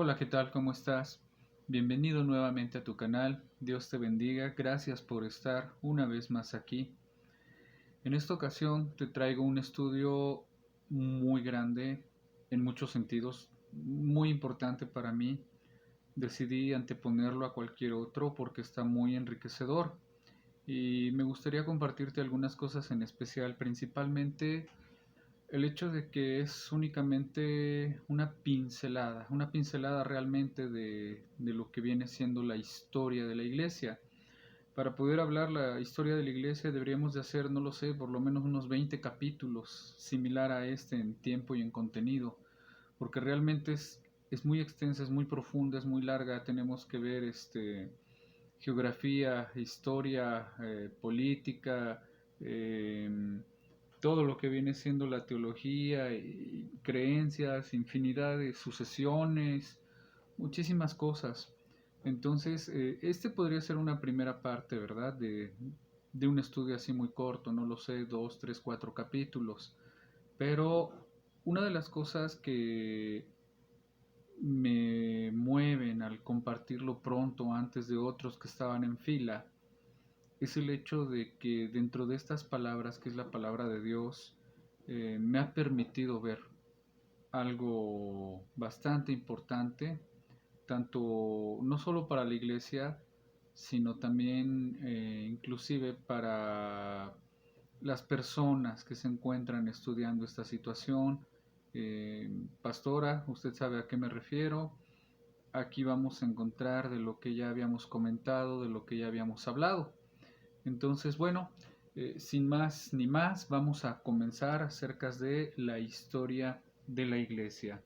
Hola, ¿qué tal? ¿Cómo estás? Bienvenido nuevamente a tu canal. Dios te bendiga. Gracias por estar una vez más aquí. En esta ocasión te traigo un estudio muy grande en muchos sentidos, muy importante para mí. Decidí anteponerlo a cualquier otro porque está muy enriquecedor y me gustaría compartirte algunas cosas en especial, principalmente el hecho de que es únicamente una pincelada realmente de lo que viene siendo la historia de la iglesia. Para poder hablar la historia de la iglesia deberíamos de hacer, no lo sé, por lo menos unos 20 capítulos, similar a este en tiempo y en contenido, porque realmente es muy extensa, es muy profunda, es muy larga, tenemos que ver geografía, historia, política, eh, todo lo que viene siendo la teología, y creencias, infinidad de sucesiones, muchísimas cosas. Entonces, este podría ser una primera parte, ¿verdad? De un estudio así muy corto, no lo sé, dos, tres, cuatro capítulos. Pero una de las cosas que me mueven al compartirlo pronto antes de otros que estaban en fila es el hecho de que dentro de estas palabras, que es la palabra de Dios, me ha permitido ver algo bastante importante, tanto no solo para la iglesia, sino también inclusive para las personas que se encuentran estudiando esta situación. Pastora, usted sabe a qué me refiero. Aquí vamos a encontrar de lo que ya habíamos comentado, de lo que ya habíamos hablado. Entonces, bueno, sin más ni más, vamos a comenzar acerca de la historia de la iglesia.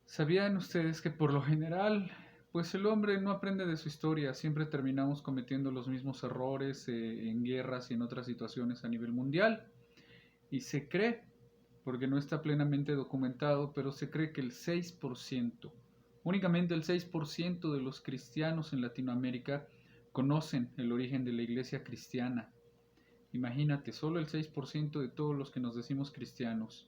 ¿Sabían ustedes que por lo general, pues el hombre no aprende de su historia, siempre terminamos cometiendo los mismos errores en guerras y en otras situaciones a nivel mundial? Y se cree, porque no está plenamente documentado, pero se cree que el 6%, únicamente el 6% de los cristianos en Latinoamérica conocen el origen de la iglesia cristiana. Imagínate, solo el 6% de todos los que nos decimos cristianos.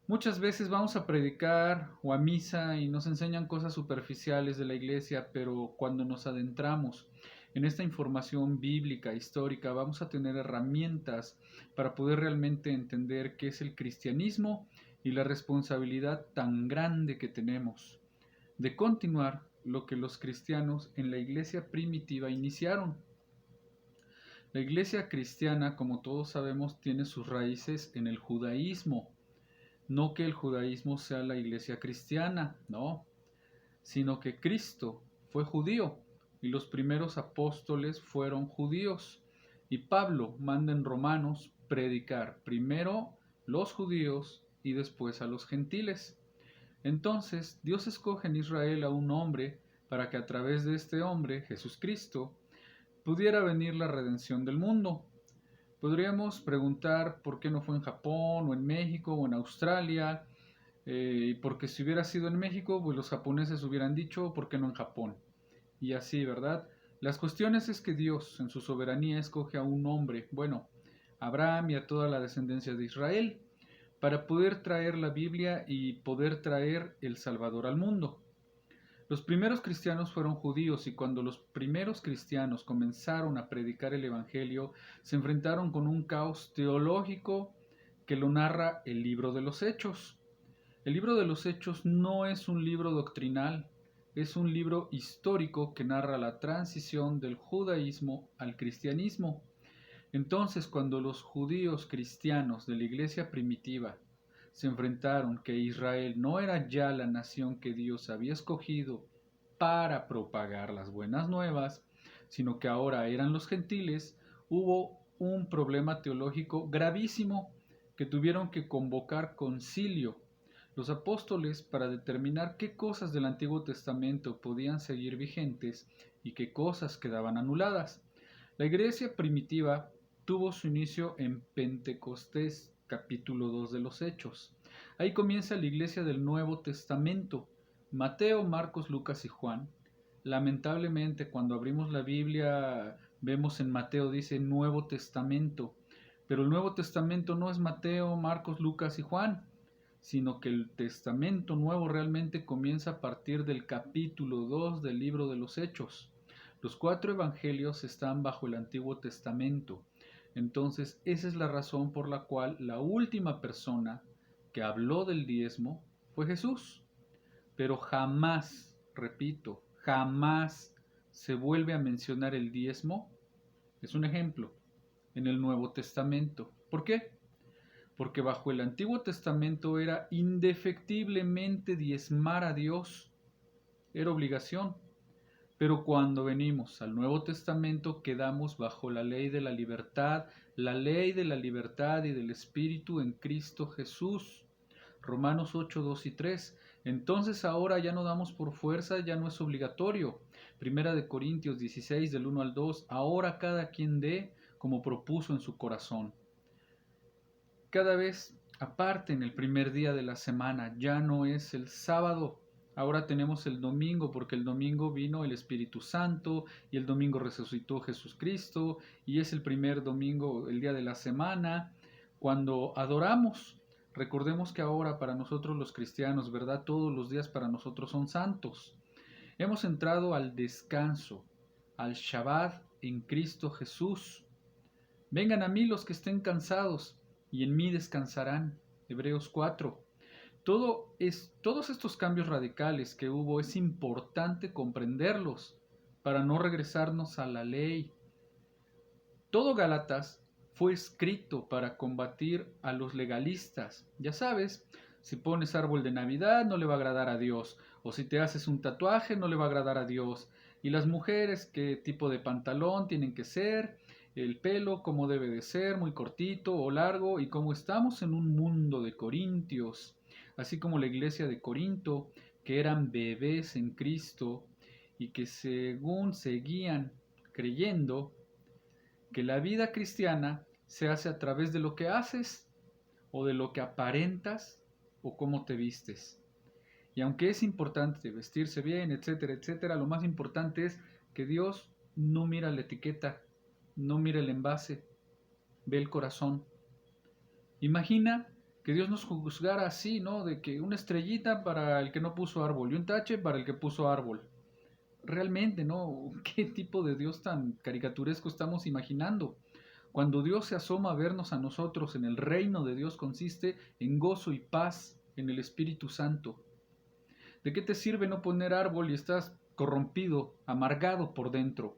Muchas veces vamos a predicar o a misa y nos enseñan cosas superficiales de la iglesia, pero cuando nos adentramos en esta información bíblica, histórica, vamos a tener herramientas para poder realmente entender qué es el cristianismo y la responsabilidad tan grande que tenemos de continuar lo que los cristianos en la iglesia primitiva iniciaron. La iglesia cristiana, como todos sabemos, tiene sus raíces en el judaísmo. No que el judaísmo sea la iglesia cristiana, no, sino que Cristo fue judío y los primeros apóstoles fueron judíos. Y Pablo manda en Romanos predicar primero los judíos y después a los gentiles. Entonces Dios escoge en Israel a un hombre para que a través de este hombre, Jesucristo, pudiera venir la redención del mundo. Podríamos preguntar por qué no fue en Japón o en México o en Australia, porque si hubiera sido en México, pues los japoneses hubieran dicho, ¿por qué no en Japón? Y así, ¿verdad? Las cuestiones es que Dios, en su soberanía, escoge a un hombre, bueno, Abraham y a toda la descendencia de Israel, para poder traer la Biblia y poder traer el Salvador al mundo. Los primeros cristianos fueron judíos y cuando los primeros cristianos comenzaron a predicar el Evangelio, se enfrentaron con un caos teológico que lo narra el libro de los Hechos. El libro de los Hechos no es un libro doctrinal, es un libro histórico que narra la transición del judaísmo al cristianismo. Entonces, cuando los judíos cristianos de la iglesia primitiva se enfrentaron que Israel no era ya la nación que Dios había escogido para propagar las buenas nuevas, sino que ahora eran los gentiles, hubo un problema teológico gravísimo que tuvieron que convocar concilio los apóstoles para determinar qué cosas del Antiguo Testamento podían seguir vigentes y qué cosas quedaban anuladas. La iglesia primitiva tuvo su inicio en Pentecostés, capítulo 2 de los Hechos. Ahí comienza la iglesia del Nuevo Testamento, Mateo, Marcos, Lucas y Juan. Lamentablemente, cuando abrimos la Biblia, vemos en Mateo dice Nuevo Testamento, pero el Nuevo Testamento no es Mateo, Marcos, Lucas y Juan, sino que el Testamento Nuevo realmente comienza a partir del capítulo 2 del libro de los Hechos. Los 4 evangelios están bajo el Antiguo Testamento. Entonces, esa es la razón por la cual la última persona que habló del diezmo fue Jesús. Pero jamás, repito, jamás se vuelve a mencionar el diezmo. Es un ejemplo en el Nuevo Testamento. ¿Por qué? Porque bajo el Antiguo Testamento era indefectiblemente diezmar a Dios, era obligación. Pero cuando venimos al Nuevo Testamento quedamos bajo la ley de la libertad y del Espíritu en Cristo Jesús. Romanos 8, 2 y 3. Entonces ahora ya no damos por fuerza, ya no es obligatorio. Primera de Corintios 16 del 1 al 2. Ahora cada quien dé como propuso en su corazón. Cada vez aparte en el primer día de la semana, ya no es el sábado. Ahora tenemos el domingo porque el domingo vino el Espíritu Santo y el domingo resucitó Jesucristo y es el primer domingo, el día de la semana, cuando adoramos. Recordemos que ahora para nosotros los cristianos, ¿verdad? Todos los días para nosotros son santos. Hemos entrado al descanso, al Shabbat en Cristo Jesús. Vengan a mí los que estén cansados y en mí descansarán. Hebreos 4. Todos estos cambios radicales que hubo es importante comprenderlos para no regresarnos a la ley. Todo Gálatas fue escrito para combatir a los legalistas. Ya sabes, si pones árbol de Navidad no le va a agradar a Dios, o si te haces un tatuaje no le va a agradar a Dios. Y las mujeres, qué tipo de pantalón tienen que ser, el pelo cómo debe de ser, muy cortito o largo, y como estamos en un mundo de corintios, así como la iglesia de Corinto, que eran bebés en Cristo y que según seguían creyendo que la vida cristiana se hace a través de lo que haces o de lo que aparentas o cómo te vistes. Y aunque es importante vestirse bien, etcétera, etcétera, lo más importante es que Dios no mira la etiqueta, no mira el envase, ve el corazón. Imagina que Dios nos juzgara así, ¿no? De que una estrellita para el que no puso árbol y un tache para el que puso árbol. Realmente, ¿no? ¿Qué tipo de Dios tan caricaturesco estamos imaginando? Cuando Dios se asoma a vernos a nosotros en el reino de Dios consiste en gozo y paz en el Espíritu Santo. ¿De qué te sirve no poner árbol y estás corrompido, amargado por dentro?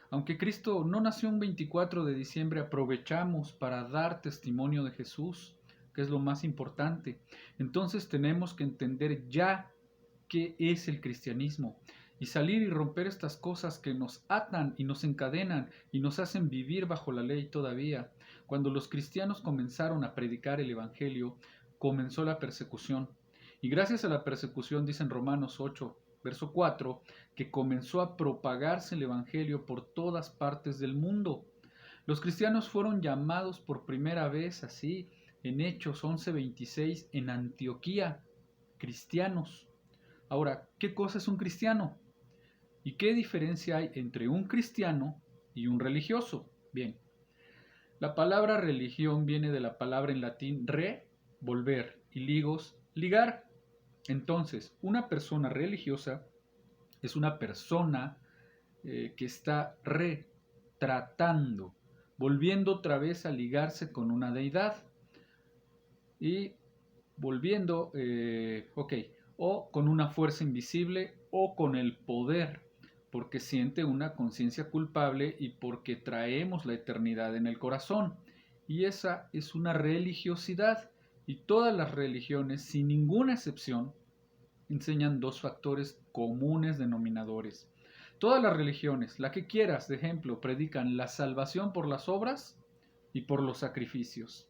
Aunque Cristo no nació un 24 de diciembre, aprovechamos para dar testimonio de Jesús, que es lo más importante. Entonces tenemos que entender ya qué es el cristianismo y salir y romper estas cosas que nos atan y nos encadenan y nos hacen vivir bajo la ley todavía. Cuando los cristianos comenzaron a predicar el Evangelio, comenzó la persecución. Y gracias a la persecución, dicen Romanos 8, verso 4, que comenzó a propagarse el Evangelio por todas partes del mundo. Los cristianos fueron llamados por primera vez así en Hechos 11:26 en Antioquía, cristianos. Ahora, ¿qué cosa es un cristiano? ¿Y qué diferencia hay entre un cristiano y un religioso? Bien, la palabra religión viene de la palabra en latín re, volver, y ligos, ligar. Entonces, una persona religiosa es una persona que está retratando, volviendo otra vez a ligarse con una deidad y volviendo, o con una fuerza invisible o con el poder, porque siente una conciencia culpable y porque traemos la eternidad en el corazón. Y esa es una religiosidad. Y todas las religiones, sin ninguna excepción, enseñan dos factores comunes denominadores. Todas las religiones, la que quieras, de ejemplo, predican la salvación por las obras y por los sacrificios.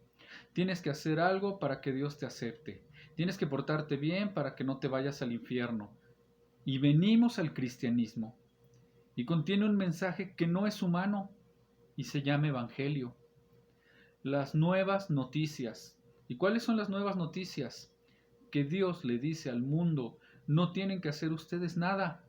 Tienes que hacer algo para que Dios te acepte. Tienes que portarte bien para que no te vayas al infierno. Y venimos al cristianismo. Y contiene un mensaje que no es humano y se llama Evangelio. Las nuevas noticias. ¿Y cuáles son las nuevas noticias? Que Dios le dice al mundo, no tienen que hacer ustedes nada.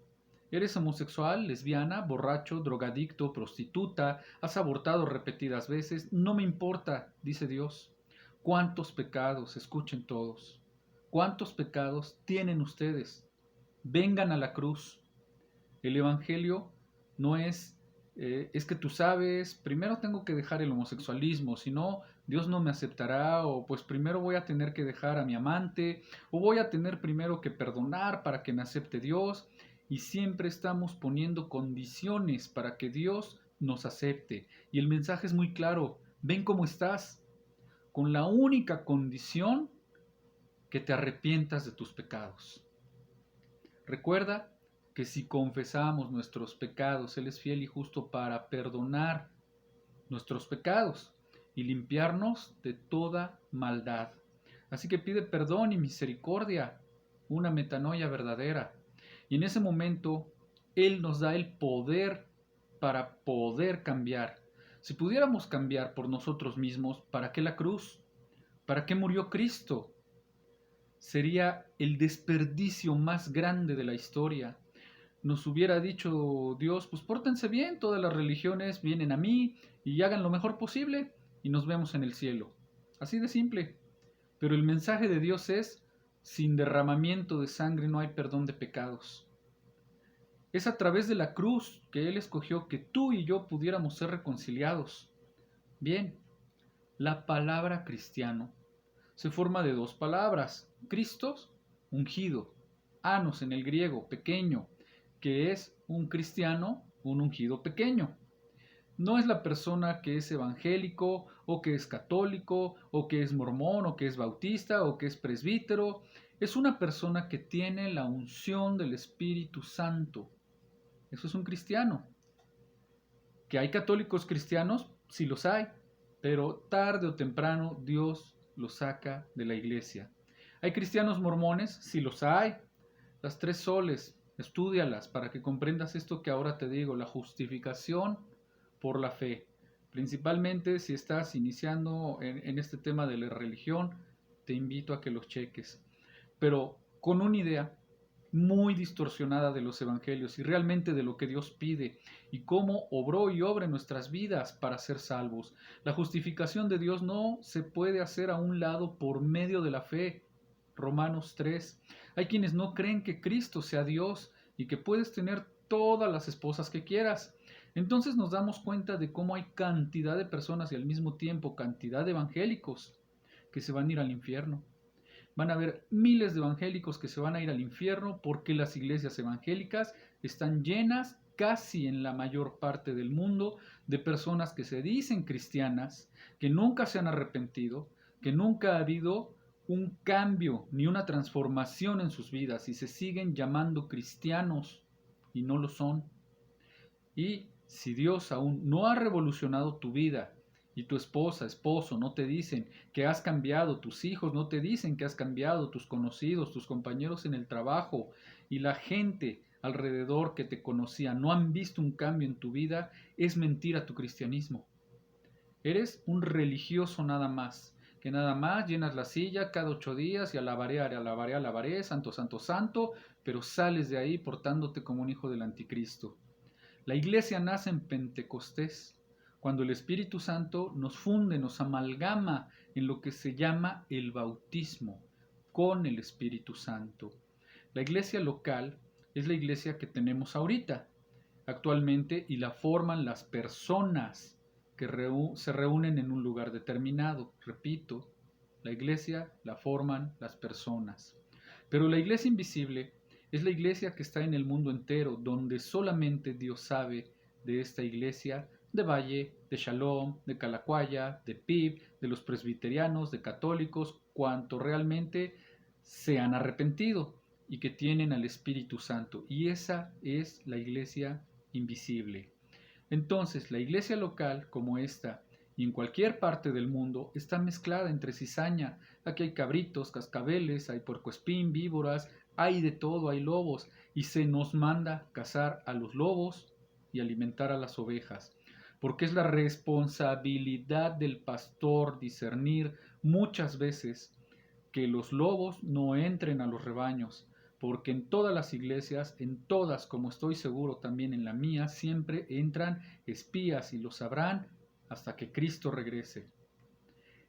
Eres homosexual, lesbiana, borracho, drogadicto, prostituta, has abortado repetidas veces, no me importa, dice Dios. ¿Cuántos pecados? Escuchen todos. ¿Cuántos pecados tienen ustedes? Vengan a la cruz. El Evangelio no es que tú sabes, primero tengo que dejar el homosexualismo, si no, Dios no me aceptará, o pues primero voy a tener que dejar a mi amante, o voy a tener primero que perdonar para que me acepte Dios, y siempre estamos poniendo condiciones para que Dios nos acepte. Y el mensaje es muy claro, ven cómo estás, con la única condición que te arrepientas de tus pecados. Recuerda que si confesamos nuestros pecados, Él es fiel y justo para perdonar nuestros pecados y limpiarnos de toda maldad. Así que pide perdón y misericordia, una metanoia verdadera. Y en ese momento Él nos da el poder para poder cambiar. Si pudiéramos cambiar por nosotros mismos, ¿para qué la cruz? ¿Para qué murió Cristo? Sería el desperdicio más grande de la historia. Nos hubiera dicho Dios, pues pórtense bien, todas las religiones vienen a mí y hagan lo mejor posible y nos vemos en el cielo. Así de simple. Pero el mensaje de Dios es, sin derramamiento de sangre no hay perdón de pecados. Es a través de la cruz que Él escogió que tú y yo pudiéramos ser reconciliados. Bien, la palabra cristiano se forma de dos palabras, Christos, ungido, anos en el griego, pequeño, que es un cristiano, un ungido pequeño. No es la persona que es evangélico, o que es católico, o que es mormón, o que es bautista, o que es presbítero. Es una persona que tiene la unción del Espíritu Santo. Eso es un cristiano. ¿Que hay católicos cristianos? Sí los hay, pero tarde o temprano Dios los saca de la iglesia. ¿Hay cristianos mormones? Sí los hay. Las tres soles, estúdialas para que comprendas esto que ahora te digo, la justificación por la fe. Principalmente si estás iniciando en este tema de la religión, te invito a que los cheques. Pero con una idea muy distorsionada de los evangelios y realmente de lo que Dios pide y cómo obró y obra en nuestras vidas para ser salvos. La justificación de Dios no se puede hacer a un lado por medio de la fe. Romanos 3. Hay quienes no creen que Cristo sea Dios y que puedes tener todas las esposas que quieras. Entonces nos damos cuenta de cómo hay cantidad de personas y al mismo tiempo cantidad de evangélicos que se van a ir al infierno. Van a haber miles de evangélicos que se van a ir al infierno porque las iglesias evangélicas están llenas casi en la mayor parte del mundo de personas que se dicen cristianas, que nunca se han arrepentido, que nunca ha habido un cambio ni una transformación en sus vidas y se siguen llamando cristianos y no lo son. Y si Dios aún no ha revolucionado tu vida y tu esposa, esposo no te dicen que has cambiado, tus hijos no te dicen que has cambiado, tus conocidos, tus compañeros en el trabajo y la gente alrededor que te conocía no han visto un cambio en tu vida, es mentira tu cristianismo. Eres un religioso nada más, que nada más llenas la silla cada 8 días y alabaré, alabaré, alabaré, santo, santo, santo, pero sales de ahí portándote como un hijo del anticristo. La iglesia nace en Pentecostés, cuando el Espíritu Santo nos funde, nos amalgama en lo que se llama el bautismo con el Espíritu Santo. La iglesia local es la iglesia que tenemos ahorita, actualmente, y la forman las personas que se reúnen en un lugar determinado. Repito, la iglesia la forman las personas. Pero la iglesia invisible es la iglesia que está en el mundo entero, donde solamente Dios sabe de esta iglesia de Valle, de Shalom, de Calacuaya, de PIB, de los presbiterianos, de católicos, cuanto realmente se han arrepentido y que tienen al Espíritu Santo. Y esa es la iglesia invisible. Entonces, la iglesia local, como esta, y en cualquier parte del mundo, está mezclada entre cizaña. Aquí hay cabritos, cascabeles, hay puercoespín, víboras, hay de todo, hay lobos, y se nos manda cazar a los lobos y alimentar a las ovejas, porque es la responsabilidad del pastor discernir muchas veces que los lobos no entren a los rebaños, porque en todas las iglesias, en todas, como estoy seguro también en la mía, siempre entran espías y lo sabrán hasta que Cristo regrese.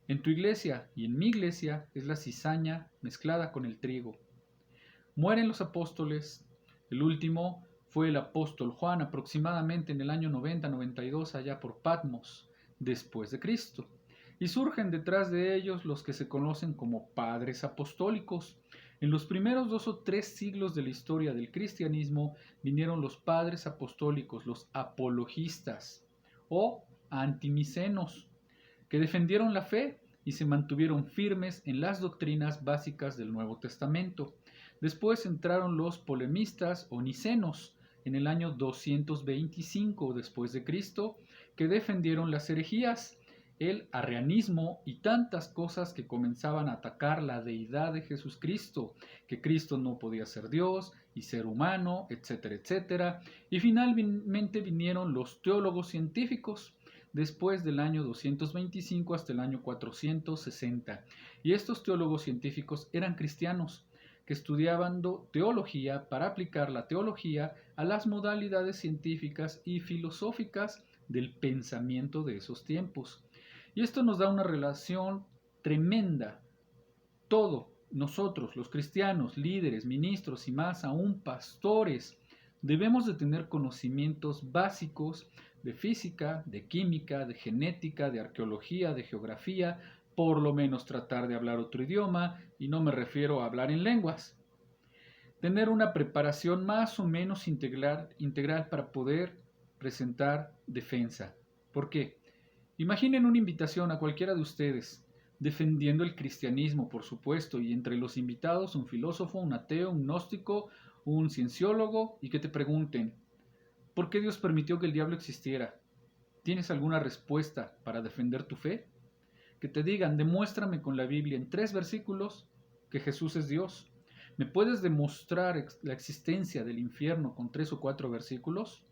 En tu iglesia y en mi iglesia es la cizaña mezclada con el trigo. Mueren los apóstoles. El último fue el apóstol Juan, aproximadamente en el año 90-92, allá por Patmos, después de Cristo. Y surgen detrás de ellos los que se conocen como padres apostólicos. En los primeros 2 o 3 siglos de la historia del cristianismo vinieron los padres apostólicos, los apologistas o antimicenos, que defendieron la fe y se mantuvieron firmes en las doctrinas básicas del Nuevo Testamento. Después entraron los polemistas o nicenos en el año 225 después de Cristo, que defendieron las herejías, el arrianismo y tantas cosas que comenzaban a atacar la deidad de Jesucristo, que Cristo no podía ser Dios y ser humano, etcétera, etcétera. Y finalmente vinieron los teólogos científicos, después del año 225 hasta el año 460. Y estos teólogos científicos eran cristianos que estudiaban teología para aplicar la teología a las modalidades científicas y filosóficas del pensamiento de esos tiempos. Y esto nos da una relación tremenda. Todo, nosotros, los cristianos, líderes, ministros y más aún pastores, debemos de tener conocimientos básicos de física, de química, de genética, de arqueología, de geografía, por lo menos tratar de hablar otro idioma, y no me refiero a hablar en lenguas. Tener una preparación más o menos integral para poder presentar defensa. ¿Por qué? Imaginen una invitación a cualquiera de ustedes, defendiendo el cristianismo, por supuesto, y entre los invitados un filósofo, un ateo, un gnóstico, un cienciólogo, y que te pregunten, ¿por qué Dios permitió que el diablo existiera? ¿Tienes alguna respuesta para defender tu fe? Que te digan, demuéstrame con la Biblia en 3 versículos que Jesús es Dios. ¿Me puedes demostrar la existencia del infierno con 3 o 4 versículos?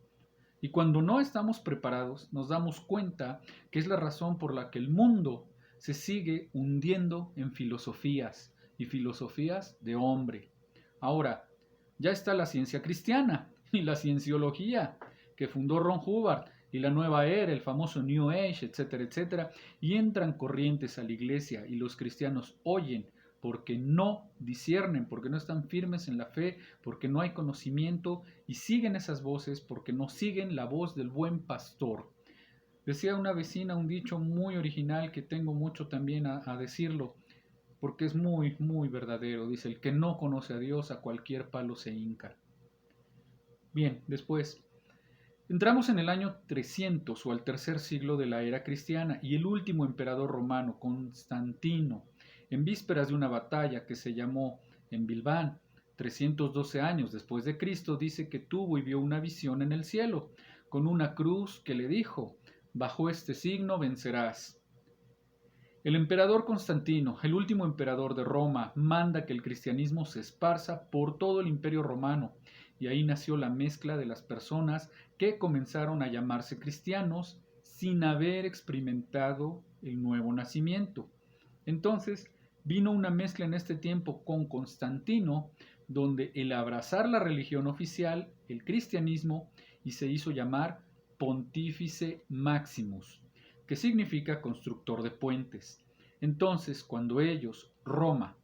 Y cuando no estamos preparados, nos damos cuenta que es la razón por la que el mundo se sigue hundiendo en filosofías y filosofías de hombre. Ahora, ya está la ciencia cristiana y la cienciología que fundó Ron Hubbard y la nueva era, el famoso New Age, etcétera, etcétera, y entran corrientes a la iglesia y los cristianos oyen porque no disciernen, porque no están firmes en la fe, porque no hay conocimiento y siguen esas voces porque no siguen la voz del buen pastor. Decía una vecina un dicho muy original que tengo mucho también a decirlo, porque es muy, muy verdadero. Dice, el que no conoce a Dios a cualquier palo se hinca. Bien, después, entramos en el año 300 o al tercer siglo de la era cristiana y el último emperador romano, Constantino, en vísperas de una batalla que se llamó en Bilbán, 312 años después de Cristo, dice que tuvo y vio una visión en el cielo, con una cruz que le dijo, bajo este signo vencerás. El emperador Constantino, el último emperador de Roma, manda que el cristianismo se esparza por todo el imperio romano, y ahí nació la mezcla de las personas que comenzaron a llamarse cristianos sin haber experimentado el nuevo nacimiento. Entonces vino una mezcla en este tiempo con Constantino, donde el abrazar la religión oficial, el cristianismo, y se hizo llamar Pontífice Maximus, que significa constructor de puentes. Entonces, cuando ellos, Roma,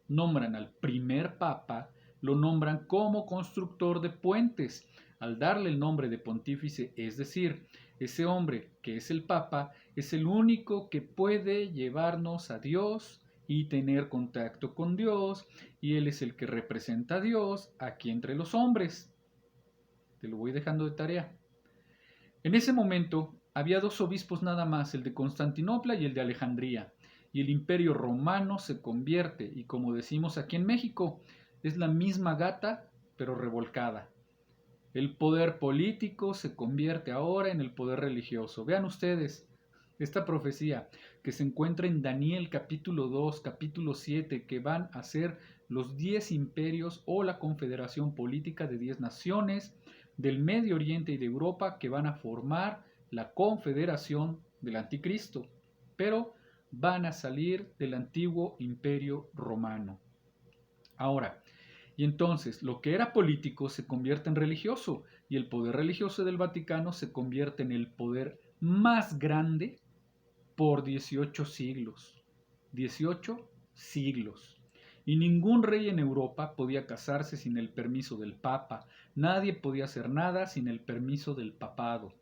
nombran al primer papa, lo nombran como constructor de puentes, al darle el nombre de pontífice, es decir, ese hombre que es el papa es el único que puede llevarnos a Dios y tener contacto con Dios, y él es el que representa a Dios aquí entre los hombres. Te lo voy dejando de tarea. En ese momento había 2 obispos nada más, el de Constantinopla y el de Alejandría, y el imperio romano se convierte, y como decimos aquí en México, es la misma gata pero revolcada. El poder político se convierte ahora en el poder religioso. Vean ustedes esta profecía que se encuentra en Daniel capítulo 2, capítulo 7, que van a ser los 10 imperios o la confederación política de 10 naciones del Medio Oriente y de Europa que van a formar la confederación del anticristo, pero van a salir del antiguo imperio romano. Ahora, y entonces lo que era político se convierte en religioso y el poder religioso del Vaticano se convierte en el poder más grande por 18 siglos. 18 siglos. Y ningún rey en Europa podía casarse sin el permiso del Papa. Nadie podía hacer nada sin el permiso del papado.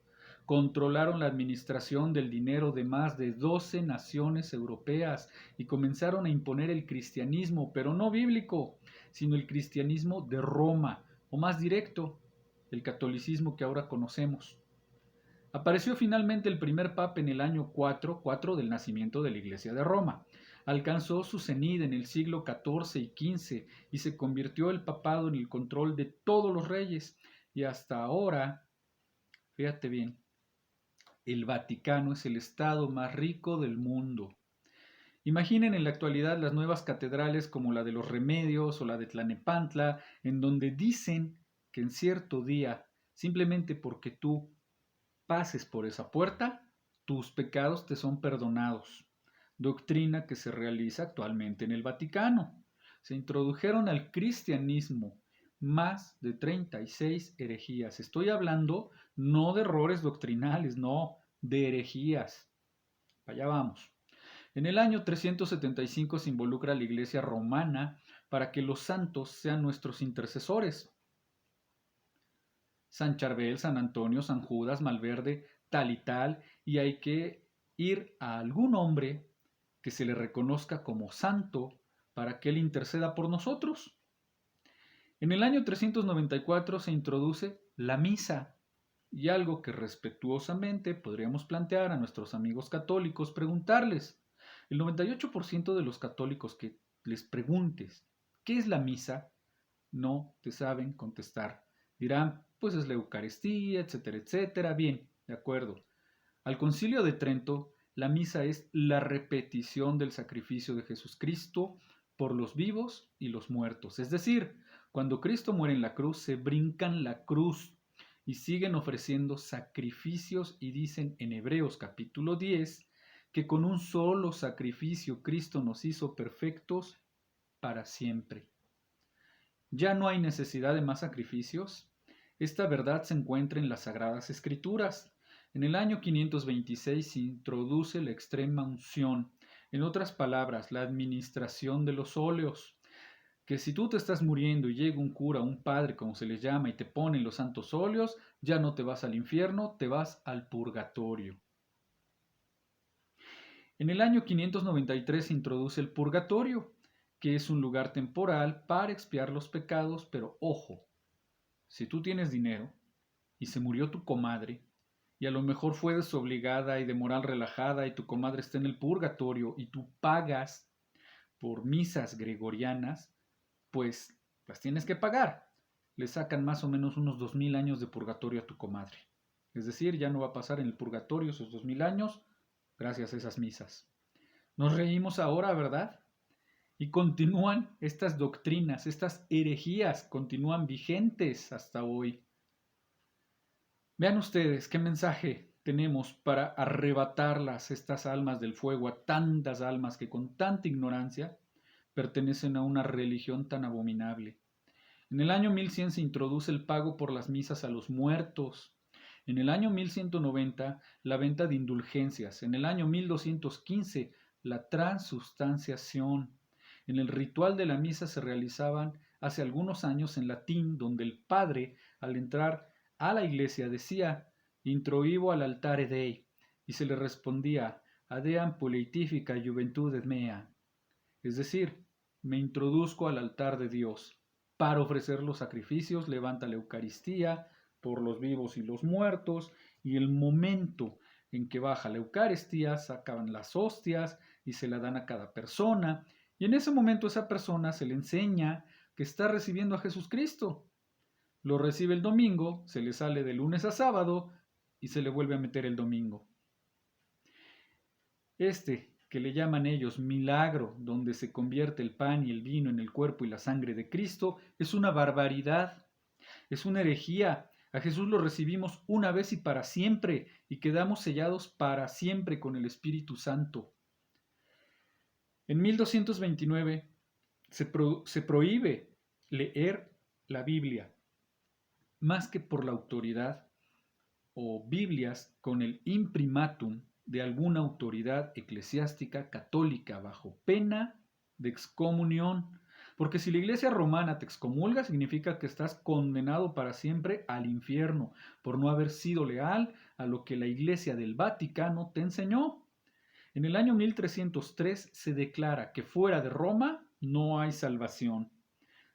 Controlaron la administración del dinero de más de 12 naciones europeas y comenzaron a imponer el cristianismo, pero no bíblico, sino el cristianismo de Roma, o más directo, el catolicismo que ahora conocemos. Apareció finalmente el primer papa en el año 4 del nacimiento de la Iglesia de Roma. Alcanzó su cenit en el siglo XIV y XV y se convirtió el papado en el control de todos los reyes. Y hasta ahora, fíjate bien, el Vaticano es el estado más rico del mundo. Imaginen en la actualidad las nuevas catedrales como la de los Remedios o la de Tlanepantla, en donde dicen que en cierto día, simplemente porque tú pases por esa puerta, tus pecados te son perdonados. Doctrina que se realiza actualmente en el Vaticano. Se introdujeron al cristianismo más de 36 herejías. Estoy hablando no de errores doctrinales, no, de herejías. Allá vamos. En el año 375 se involucra a la Iglesia romana para que los santos sean nuestros intercesores. San Charbel, San Antonio, San Judas, Malverde, tal y tal, y hay que ir a algún hombre que se le reconozca como santo para que él interceda por nosotros. En el año 394 se introduce la misa y algo que respetuosamente podríamos plantear a nuestros amigos católicos, preguntarles. El 98% de los católicos que les preguntes ¿qué es la misa? No te saben contestar. Dirán, pues es la Eucaristía, etcétera, etcétera. Bien, de acuerdo. Al Concilio de Trento, la misa es la repetición del sacrificio de Jesucristo por los vivos y los muertos. Es decir, cuando Cristo muere en la cruz, se brincan la cruz y siguen ofreciendo sacrificios y dicen en Hebreos capítulo 10 que con un solo sacrificio Cristo nos hizo perfectos para siempre. Ya no hay necesidad de más sacrificios. Esta verdad se encuentra en las Sagradas Escrituras. En el año 526 se introduce la extrema unción, en otras palabras, la administración de los óleos, que si tú te estás muriendo y llega un cura, un padre, como se les llama, y te ponen los santos óleos, ya no te vas al infierno, te vas al purgatorio. En el año 593 se introduce el purgatorio, que es un lugar temporal para expiar los pecados, pero ojo, si tú tienes dinero y se murió tu comadre, y a lo mejor fue desobligada y de moral relajada y tu comadre está en el purgatorio y tú pagas por misas gregorianas, pues las tienes que pagar. Le sacan más o menos unos 2000 años de purgatorio a tu comadre. Es decir, ya no va a pasar en el purgatorio esos 2000 años gracias a esas misas. Nos reímos ahora, ¿verdad? Y continúan estas doctrinas, estas herejías, continúan vigentes hasta hoy. Vean ustedes qué mensaje tenemos para arrebatarlas, estas almas del fuego, a tantas almas que con tanta ignorancia pertenecen a una religión tan abominable. En el año 1100 se introduce el pago por las misas a los muertos. En el año 1190 la venta de indulgencias. En el año 1215 la transubstanciación. En el ritual de la misa se realizaban hace algunos años en latín, donde el padre, al entrar a la iglesia, decía introibo al altare Dei, y se le respondía adeam poleitífica juventudes mea, es decir, me introduzco al altar de Dios para ofrecer los sacrificios, levanta la Eucaristía por los vivos y los muertos, y el momento en que baja la Eucaristía, sacan las hostias y se la dan a cada persona, y en ese momento a esa persona se le enseña que está recibiendo a Jesucristo. Lo recibe el domingo, se le sale de lunes a sábado y se le vuelve a meter el domingo. Que le llaman ellos milagro, donde se convierte el pan y el vino en el cuerpo y la sangre de Cristo, es una barbaridad, es una herejía. A Jesús lo recibimos una vez y para siempre, y quedamos sellados para siempre con el Espíritu Santo. En 1229 se prohíbe leer la Biblia, más que por la autoridad o Biblias con el imprimatum, de alguna autoridad eclesiástica católica bajo pena de excomunión. Porque si la Iglesia romana te excomulga, significa que estás condenado para siempre al infierno por no haber sido leal a lo que la Iglesia del Vaticano te enseñó. En el año 1303 se declara que fuera de Roma no hay salvación.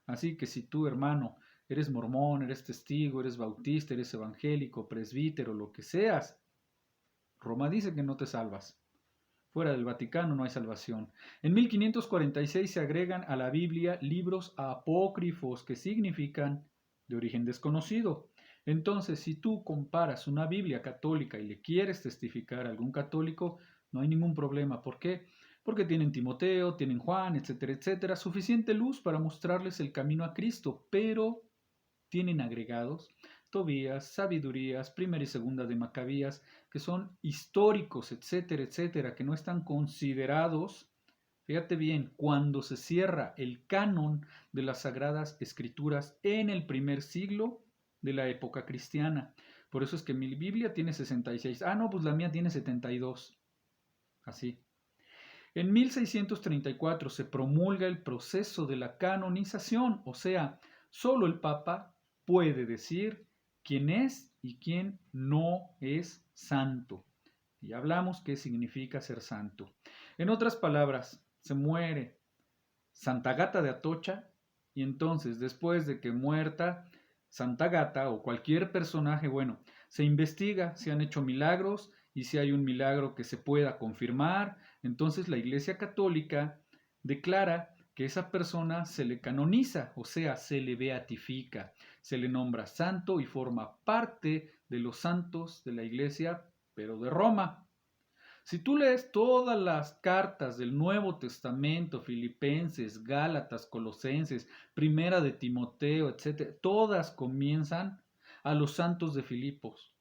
Así que si tú, hermano, eres mormón, eres testigo, eres bautista, eres evangélico, presbítero, lo que seas, Roma dice que no te salvas. Fuera del Vaticano no hay salvación. En 1546 se agregan a la Biblia libros apócrifos que significan de origen desconocido. Entonces, si tú comparas una Biblia católica y le quieres testificar a algún católico, no hay ningún problema. ¿Por qué? Porque tienen Timoteo, tienen Juan, etcétera, etcétera. Suficiente luz para mostrarles el camino a Cristo, pero tienen agregados Tobías, Sabidurías, Primera y Segunda de Macabías, que son históricos, etcétera, etcétera, que no están considerados. Fíjate bien, cuando se cierra el canon de las Sagradas Escrituras en el primer siglo de la época cristiana. Por eso es que mi Biblia tiene 66. Ah, no, pues la mía tiene 72. Así. En 1634 se promulga el proceso de la canonización, o sea, solo el Papa puede decir quién es y quién no es santo. Y hablamos qué significa ser santo. En otras palabras, se muere Santa Gata de Atocha y entonces después de que muerta Santa Gata o cualquier personaje, bueno, se investiga si han hecho milagros y si hay un milagro que se pueda confirmar, entonces la Iglesia Católica declara que esa persona se le canoniza, o sea, se le beatifica, se le nombra santo y forma parte de los santos de la Iglesia, pero de Roma. Si tú lees todas las cartas del Nuevo Testamento, Filipenses, Gálatas, Colosenses, Primera de Timoteo, etc., todas comienzan a los santos de Filipos,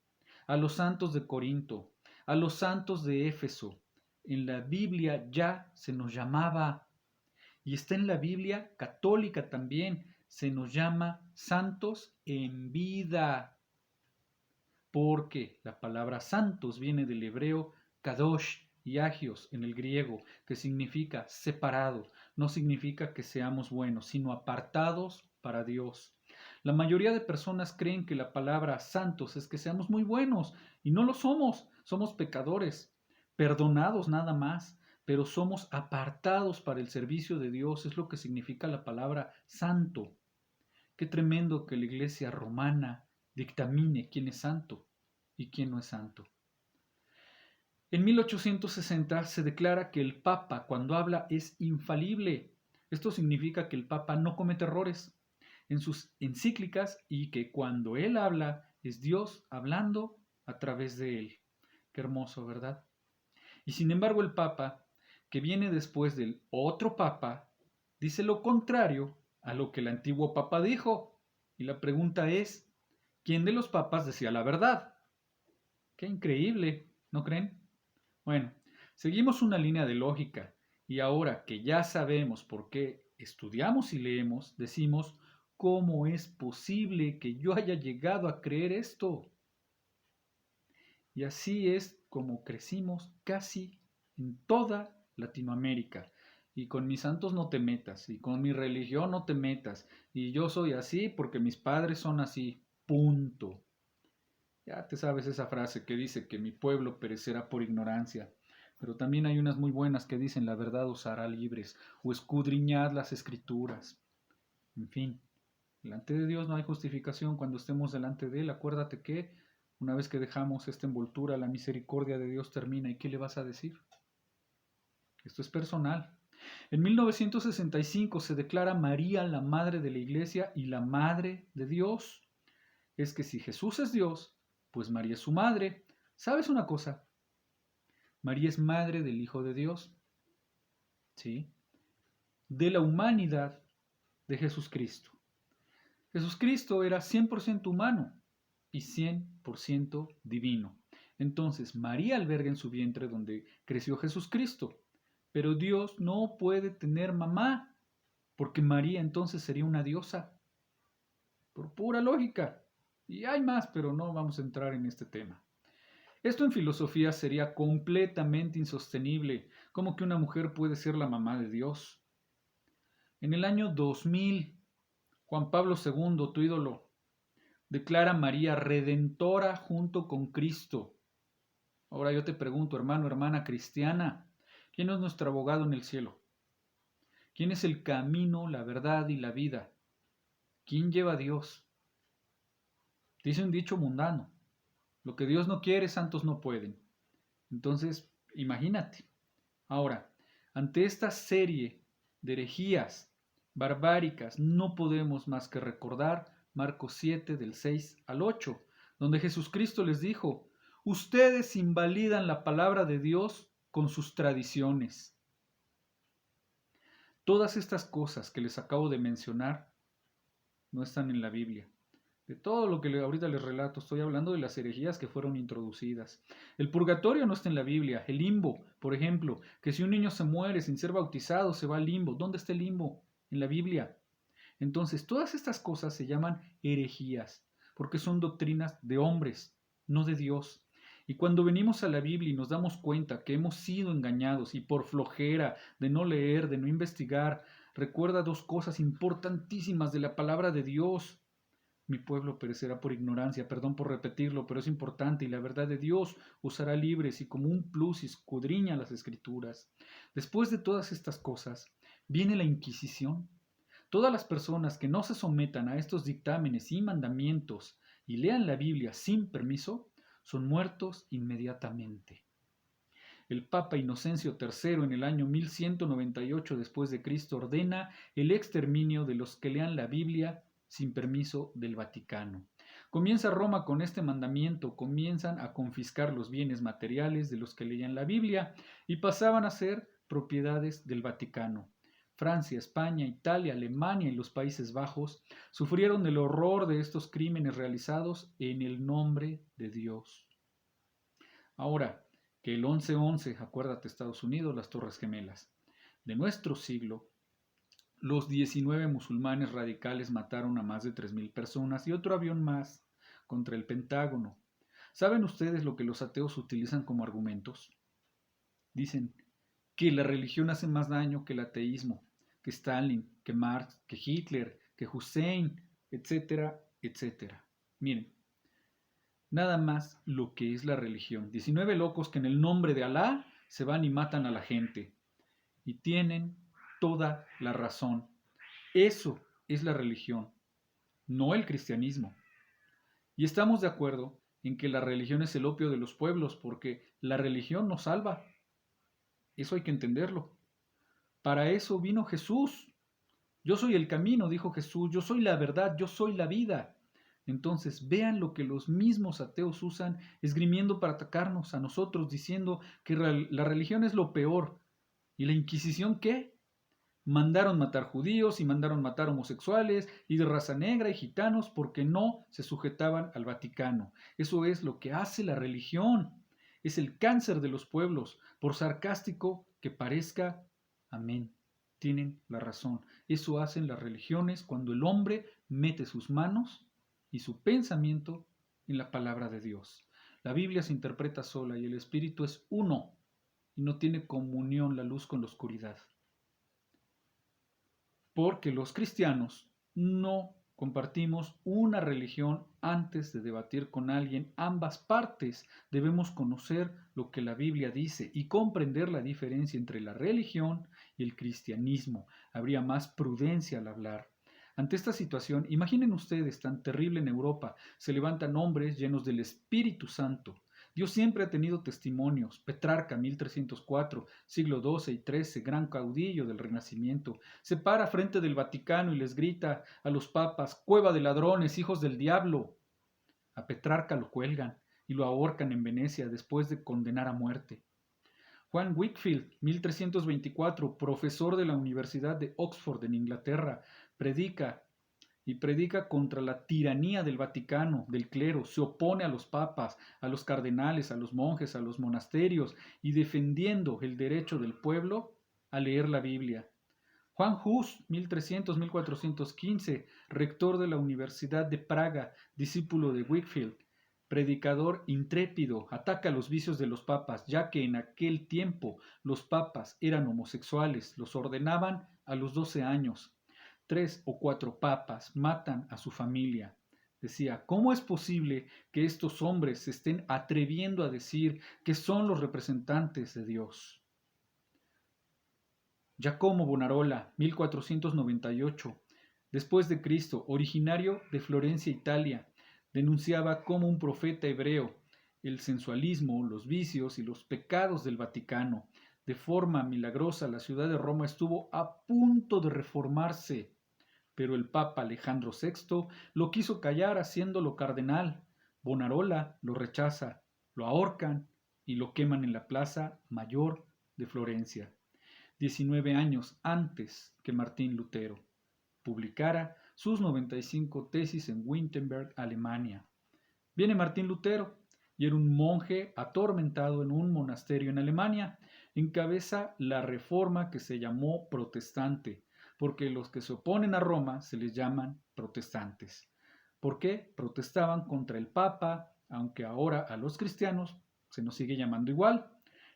a los santos de Corinto, a los santos de Éfeso. En la Biblia ya se nos llamaba, y está en la Biblia católica también, se nos llama santos en vida, porque la palabra santos viene del hebreo kadosh y agios en el griego, que significa separado. No significa que seamos buenos, sino apartados para Dios. La mayoría de personas creen que la palabra santos es que seamos muy buenos, y no lo somos. Somos pecadores, perdonados nada más, pero somos apartados para el servicio de Dios. Es lo que significa la palabra santo. Qué tremendo que la Iglesia romana dictamine quién es santo y quién no es santo. En 1860 se declara que el Papa cuando habla es infalible. Esto significa que el Papa no comete errores en sus encíclicas y que cuando él habla es Dios hablando a través de él. Qué hermoso, ¿verdad? Y sin embargo el Papa, que viene después del otro Papa, dice lo contrario a lo que el antiguo Papa dijo. Y la pregunta es, ¿quién de los papas decía la verdad? Qué increíble, ¿no creen? Bueno, seguimos una línea de lógica y ahora que ya sabemos por qué estudiamos y leemos, decimos, ¿cómo es posible que yo haya llegado a creer esto? Y así es como crecimos casi en toda Latinoamérica. Y con mis santos no te metas, y con mi religión no te metas, y yo soy así porque mis padres son así, punto. Ya te sabes esa frase que dice que mi pueblo perecerá por ignorancia, pero también hay unas muy buenas que dicen la verdad os hará libres, o escudriñad las escrituras. En fin, delante de Dios no hay justificación cuando estemos delante de Él. Acuérdate que una vez que dejamos esta envoltura, la misericordia de Dios termina. ¿Y qué le vas a decir? Esto es personal. En 1965 se declara María la madre de la Iglesia y la madre de Dios. Es que si Jesús es Dios, pues María es su madre. ¿Sabes una cosa? María es madre del Hijo de Dios, ¿sí? De la humanidad de Jesucristo. Jesucristo era 100% humano y 100% divino. Entonces, María alberga en su vientre donde creció Jesucristo. Pero Dios no puede tener mamá, porque María entonces sería una diosa, por pura lógica. Y hay más, pero no vamos a entrar en este tema. Esto en filosofía sería completamente insostenible. ¿Cómo que una mujer puede ser la mamá de Dios? En el año 2000, Juan Pablo II, tu ídolo, declara a María redentora junto con Cristo. Ahora yo te pregunto, hermano, hermana cristiana, ¿quién es nuestro abogado en el cielo? ¿Quién es el camino, la verdad y la vida? ¿Quién lleva a Dios? Dice un dicho mundano, lo que Dios no quiere, santos no pueden. Entonces, imagínate. Ahora, ante esta serie de herejías barbáricas, no podemos más que recordar Marcos 7 del 6 al 8, donde Jesucristo les dijo, ustedes invalidan la palabra de Dios con sus tradiciones. Todas estas cosas que les acabo de mencionar no están en la Biblia. De todo lo que ahorita les relato, estoy hablando de las herejías que fueron introducidas. El purgatorio no está en la Biblia. El limbo, por ejemplo, que si un niño se muere sin ser bautizado, se va al limbo. ¿Dónde está el limbo? En la Biblia. Entonces, todas estas cosas se llaman herejías, porque son doctrinas de hombres, no de Dios. Y cuando venimos a la Biblia y nos damos cuenta que hemos sido engañados y por flojera de no leer, de no investigar, recuerda dos cosas importantísimas de la palabra de Dios. Mi pueblo perecerá por ignorancia, perdón por repetirlo, pero es importante, y la verdad de Dios os hará libres, y como un plus escudriña las escrituras. Después de todas estas cosas, viene la Inquisición. Todas las personas que no se sometan a estos dictámenes y mandamientos y lean la Biblia sin permiso, son muertos inmediatamente. El Papa Inocencio III en el año 1198 después de Cristo ordena el exterminio de los que lean la Biblia sin permiso del Vaticano. Comienza Roma con este mandamiento, comienzan a confiscar los bienes materiales de los que leían la Biblia y pasaban a ser propiedades del Vaticano. Francia, España, Italia, Alemania y los Países Bajos sufrieron el horror de estos crímenes realizados en el nombre de Dios. Ahora, que el 11-11, acuérdate Estados Unidos, las Torres Gemelas, de nuestro siglo, los 19 musulmanes radicales mataron a más de 3,000 personas y otro avión más contra el Pentágono. ¿Saben ustedes lo que los ateos utilizan como argumentos? Dicen que la religión hace más daño que el ateísmo, que Stalin, que Marx, que Hitler, que Hussein, etcétera, etcétera. Miren, nada más lo que es la religión. 19 locos que en el nombre de Alá se van y matan a la gente. Y tienen toda la razón. Eso es la religión, no el cristianismo. Y estamos de acuerdo en que la religión es el opio de los pueblos, porque la religión nos salva. Eso hay que entenderlo. Para eso vino Jesús. Yo soy el camino, dijo Jesús, yo soy la verdad, yo soy la vida. Entonces vean lo que los mismos ateos usan esgrimiendo para atacarnos a nosotros, diciendo que la religión es lo peor. ¿Y la Inquisición qué? Mandaron matar judíos y mandaron matar homosexuales y de raza negra y gitanos porque no se sujetaban al Vaticano. Eso es lo que hace la religión. Es el cáncer de los pueblos, por sarcástico que parezca. Amén. Tienen la razón. Eso hacen las religiones cuando el hombre mete sus manos y su pensamiento en la palabra de Dios. La Biblia se interpreta sola y el Espíritu es uno y no tiene comunión la luz con la oscuridad. Porque los cristianos no compartimos una religión antes de debatir con alguien. Ambas partes debemos conocer lo que la Biblia dice y comprender la diferencia entre la religión y el cristianismo. Habría más prudencia al hablar. Ante esta situación, imaginen ustedes tan terrible en Europa, se levantan hombres llenos del Espíritu Santo. Dios siempre ha tenido testimonios. Petrarca, 1304, siglo XII y XIII, gran caudillo del Renacimiento, se para frente del Vaticano y les grita a los papas, cueva de ladrones, hijos del diablo. A Petrarca lo cuelgan y lo ahorcan en Venecia después de condenar a muerte. Juan Whitfield, 1324, profesor de la Universidad de Oxford en Inglaterra, predica contra la tiranía del Vaticano, del clero, se opone a los papas, a los cardenales, a los monjes, a los monasterios y defendiendo el derecho del pueblo a leer la Biblia. Juan Hus, 1300-1415, rector de la Universidad de Praga, discípulo de Whitfield, predicador intrépido, ataca los vicios de los papas, ya que en aquel tiempo los papas eran homosexuales, los ordenaban a los 12 años. 3 o 4 papas matan a su familia. Decía, ¿cómo es posible que estos hombres se estén atreviendo a decir que son los representantes de Dios? Giacomo Bonarola, 1498, después de Cristo, originario de Florencia, Italia, denunciaba como un profeta hebreo el sensualismo, los vicios y los pecados del Vaticano. De forma milagrosa, la ciudad de Roma estuvo a punto de reformarse, pero el Papa Alejandro VI lo quiso callar haciéndolo cardenal. Bonarola lo rechaza, lo ahorcan y lo queman en la Plaza Mayor de Florencia, 19 años antes que Martín Lutero publicara sus 95 tesis en Wittenberg, Alemania. Viene Martín Lutero y era un monje atormentado en un monasterio en Alemania. Encabeza la reforma que se llamó protestante, porque los que se oponen a Roma se les llaman protestantes. ¿Por qué? Protestaban contra el Papa, aunque ahora a los cristianos se nos sigue llamando igual.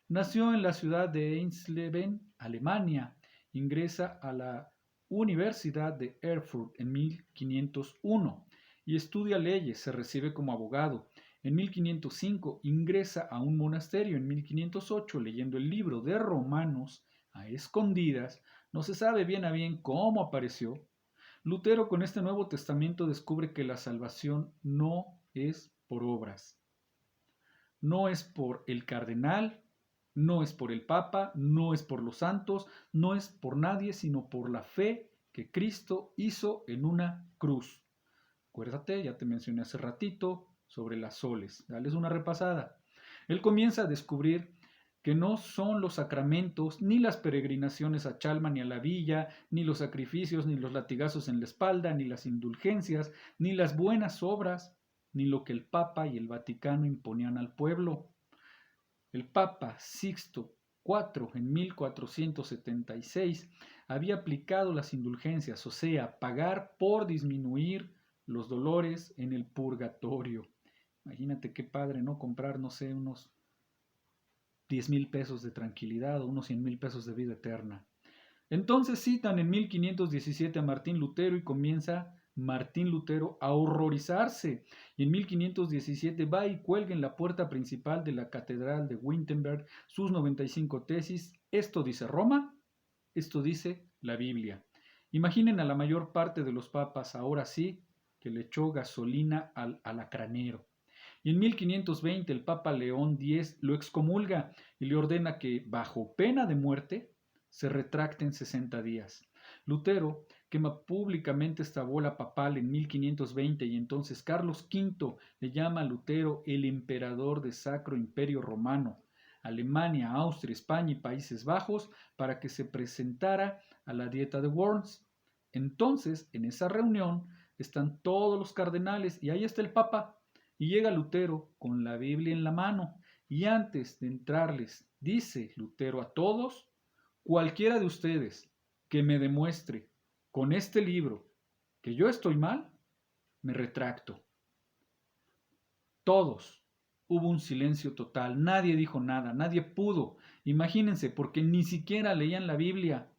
Nació en la ciudad de Eisleben, Alemania. Ingresa a la Universidad de Erfurt en 1501 y estudia leyes, se recibe como abogado. En 1505 ingresa a un monasterio. En 1508, leyendo el libro de Romanos a escondidas, no se sabe bien a bien cómo apareció. Lutero con este Nuevo Testamento descubre que la salvación no es por obras, no es por el cardenal, no es por el Papa, no es por los santos, no es por nadie, sino por la fe que Cristo hizo en una cruz. Acuérdate, ya te mencioné hace ratito sobre las soles. Dales una repasada. Él comienza a descubrir que no son los sacramentos, ni las peregrinaciones a Chalma ni a la villa, ni los sacrificios, ni los latigazos en la espalda, ni las indulgencias, ni las buenas obras, ni lo que el Papa y el Vaticano imponían al pueblo. El Papa Sixto IV en 1476 había aplicado las indulgencias, o sea, pagar por disminuir los dolores en el purgatorio. Imagínate qué padre, ¿no? Comprar, no sé, unos 10,000 pesos de tranquilidad o unos 100,000 pesos de vida eterna. Entonces citan en 1517 a Martín Lutero y comienza Martín Lutero a horrorizarse. Y en 1517 va y cuelga en la puerta principal de la Catedral de Wittenberg sus 95 tesis. Esto dice Roma, esto dice la Biblia. Imaginen a la mayor parte de los papas ahora sí que le echó gasolina al alacranero. Y en 1520 el Papa León X lo excomulga y le ordena que, bajo pena de muerte, se retracte en 60 días. Lutero quema públicamente esta bola papal en 1520 y entonces Carlos V le llama a Lutero el emperador de Sacro Imperio Romano, Alemania, Austria, España y Países Bajos, para que se presentara a la Dieta de Worms. Entonces, en esa reunión están todos los cardenales y ahí está el Papa. Y llega Lutero con la Biblia en la mano y antes de entrarles dice Lutero a todos: cualquiera de ustedes que me demuestre con este libro que yo estoy mal, me retracto. Todos. Hubo un silencio total, nadie dijo nada, nadie pudo. Imagínense, porque ni siquiera leían la Biblia.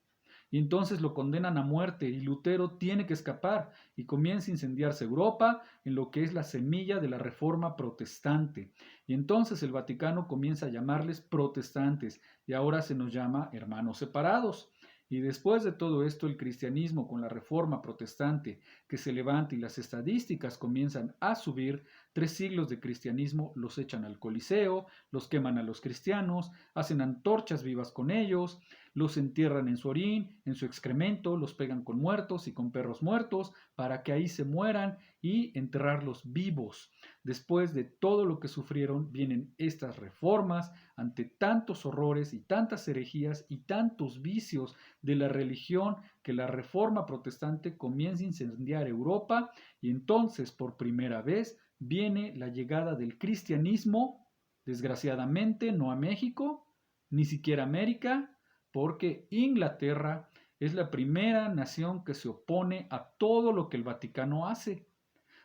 Y entonces lo condenan a muerte y Lutero tiene que escapar y comienza a incendiarse Europa en lo que es la semilla de la reforma protestante. Y entonces el Vaticano comienza a llamarles protestantes y ahora se nos llama hermanos separados. Y después de todo esto, el cristianismo con la reforma protestante que se levanta y las estadísticas comienzan a subir, 3 siglos de cristianismo los echan al Coliseo, los queman a los cristianos, hacen antorchas vivas con ellos, los entierran en su orín, en su excremento, los pegan con muertos y con perros muertos para que ahí se mueran y enterrarlos vivos. Después de todo lo que sufrieron, vienen estas reformas ante tantos horrores y tantas herejías y tantos vicios de la religión que la reforma protestante comienza a incendiar Europa y entonces por primera vez viene la llegada del cristianismo, desgraciadamente no a México, ni siquiera a América, porque Inglaterra es la primera nación que se opone a todo lo que el Vaticano hace.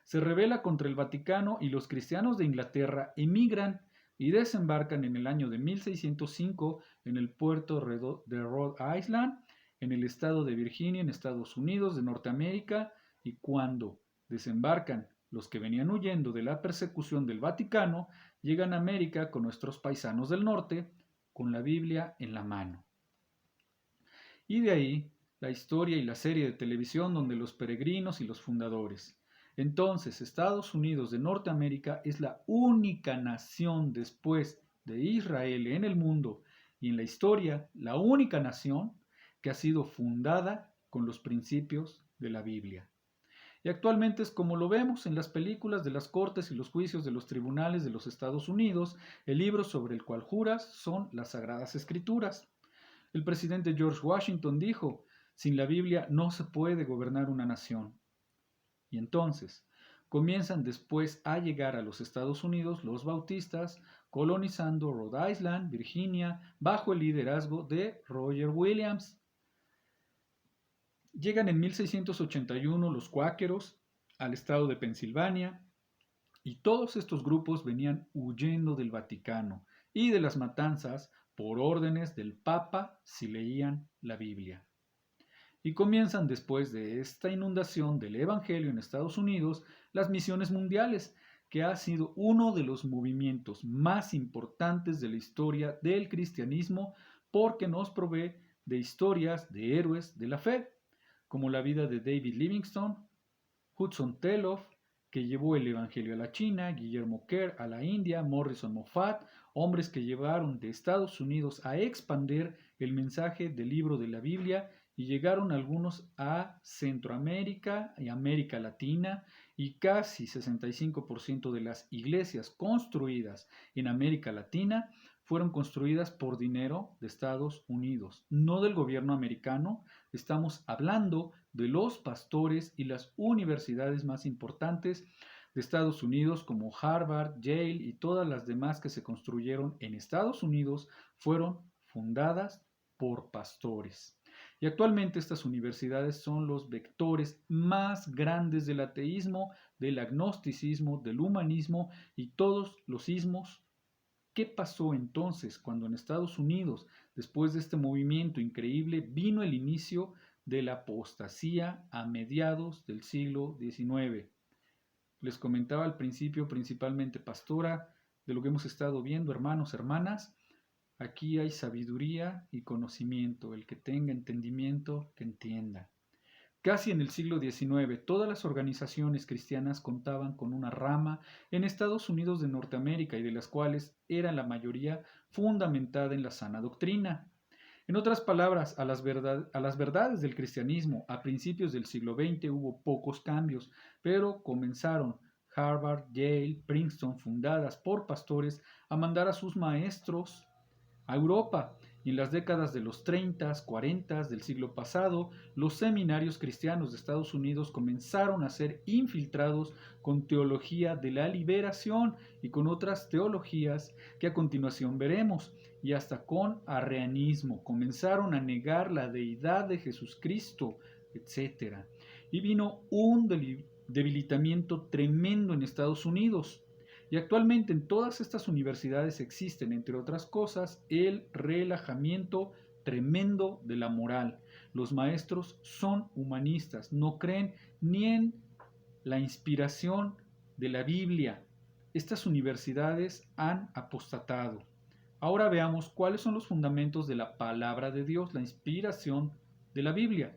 se rebela contra el Vaticano y los cristianos de Inglaterra emigran y desembarcan en el año de 1605 en el puerto de Rhode Island, en el estado de Virginia, en Estados Unidos de Norteamérica, y cuando desembarcan los que venían huyendo de la persecución del Vaticano, llegan a América con nuestros paisanos del norte, con la Biblia en la mano. Y de ahí la historia y la serie de televisión donde los peregrinos y los fundadores. Entonces, Estados Unidos de Norteamérica es la única nación después de Israel en el mundo y en la historia, la única nación que ha sido fundada con los principios de la Biblia. Y actualmente es como lo vemos en las películas de las cortes y los juicios de los tribunales de los Estados Unidos, el libro sobre el cual juras son las Sagradas Escrituras. El presidente George Washington dijo, sin la Biblia no se puede gobernar una nación. Y entonces comienzan después a llegar a los Estados Unidos los bautistas, colonizando Rhode Island, Virginia, bajo el liderazgo de Roger Williams. Llegan en 1681 los cuáqueros al estado de Pensilvania y todos estos grupos venían huyendo del Vaticano y de las matanzas por órdenes del Papa si leían la Biblia. Y comienzan después de esta inundación del Evangelio en Estados Unidos las misiones mundiales, que ha sido uno de los movimientos más importantes de la historia del cristianismo porque nos provee de historias de héroes de la fe, como la vida de David Livingstone, Hudson Taylor, que llevó el Evangelio a la China, Guillermo Kerr a la India, Morrison Moffat, hombres que llevaron de Estados Unidos a expandir el mensaje del libro de la Biblia y llegaron algunos a Centroamérica y América Latina y casi 65% de las iglesias construidas en América Latina fueron construidas por dinero de Estados Unidos, no del gobierno americano. Estamos hablando de los pastores y las universidades más importantes de Estados Unidos como Harvard, Yale y todas las demás que se construyeron en Estados Unidos fueron fundadas por pastores. Y actualmente estas universidades son los vectores más grandes del ateísmo, del agnosticismo, del humanismo y todos los ismos. ¿Qué pasó entonces cuando en Estados Unidos, después de este movimiento increíble, vino el inicio de la apostasía a mediados del siglo XIX? Les comentaba al principio, principalmente pastora, de lo que hemos estado viendo, hermanos, hermanas. Aquí hay sabiduría y conocimiento. El que tenga entendimiento, que entienda. Casi en el siglo XIX, todas las organizaciones cristianas contaban con una rama en Estados Unidos de Norteamérica y de las cuales era la mayoría fundamentada en la sana doctrina. En otras palabras, a las verdades del cristianismo a principios del siglo XX hubo pocos cambios, pero comenzaron Harvard, Yale, Princeton, fundadas por pastores, a mandar a sus maestros a Europa. Y en las décadas de los 30, 40 del siglo pasado, los seminarios cristianos de Estados Unidos comenzaron a ser infiltrados con teología de la liberación y con otras teologías que a continuación veremos, y hasta con arrianismo. Comenzaron a negar la deidad de Jesucristo, etc. Y vino un debilitamiento tremendo en Estados Unidos. Y actualmente en todas estas universidades existen, entre otras cosas, el relajamiento tremendo de la moral. Los maestros son humanistas, no creen ni en la inspiración de la Biblia. Estas universidades han apostatado. Ahora veamos cuáles son los fundamentos de la palabra de Dios, la inspiración de la Biblia.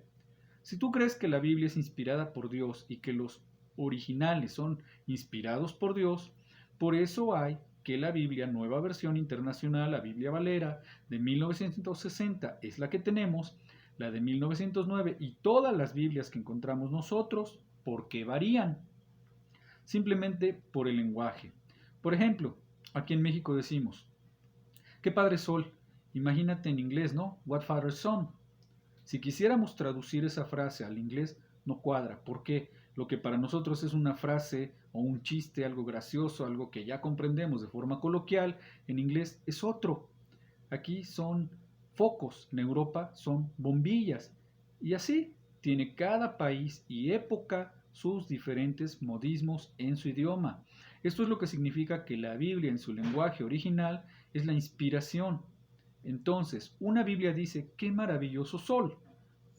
Si tú crees que la Biblia es inspirada por Dios y que los originales son inspirados por Dios, por eso hay que la Biblia, nueva versión internacional, la Biblia Valera de 1960 es la que tenemos, la de 1909 y todas las Biblias que encontramos nosotros, ¿por qué varían? Simplemente por el lenguaje. Por ejemplo, aquí en México decimos, ¿qué padre sol? Imagínate en inglés, ¿no? What father son? Si quisiéramos traducir esa frase al inglés, no cuadra. ¿Por qué? Lo que para nosotros es una frase o un chiste, algo gracioso, algo que ya comprendemos de forma coloquial, en inglés es otro. Aquí son focos, en Europa son bombillas. Y así tiene cada país y época sus diferentes modismos en su idioma. Esto es lo que significa que la Biblia en su lenguaje original es la inspiración. Entonces, una Biblia dice, qué maravilloso sol,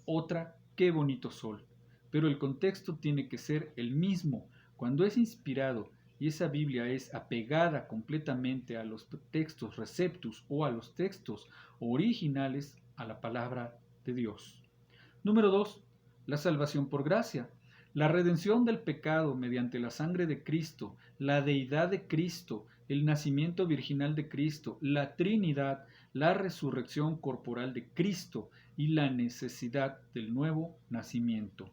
otra, qué bonito sol. Pero el contexto tiene que ser el mismo. Cuando es inspirado y esa Biblia es apegada completamente a los textos receptus o a los textos originales, a la palabra de Dios. Número 2. La salvación por gracia. La redención del pecado mediante la sangre de Cristo, la deidad de Cristo, el nacimiento virginal de Cristo, la Trinidad, la resurrección corporal de Cristo y la necesidad del nuevo nacimiento.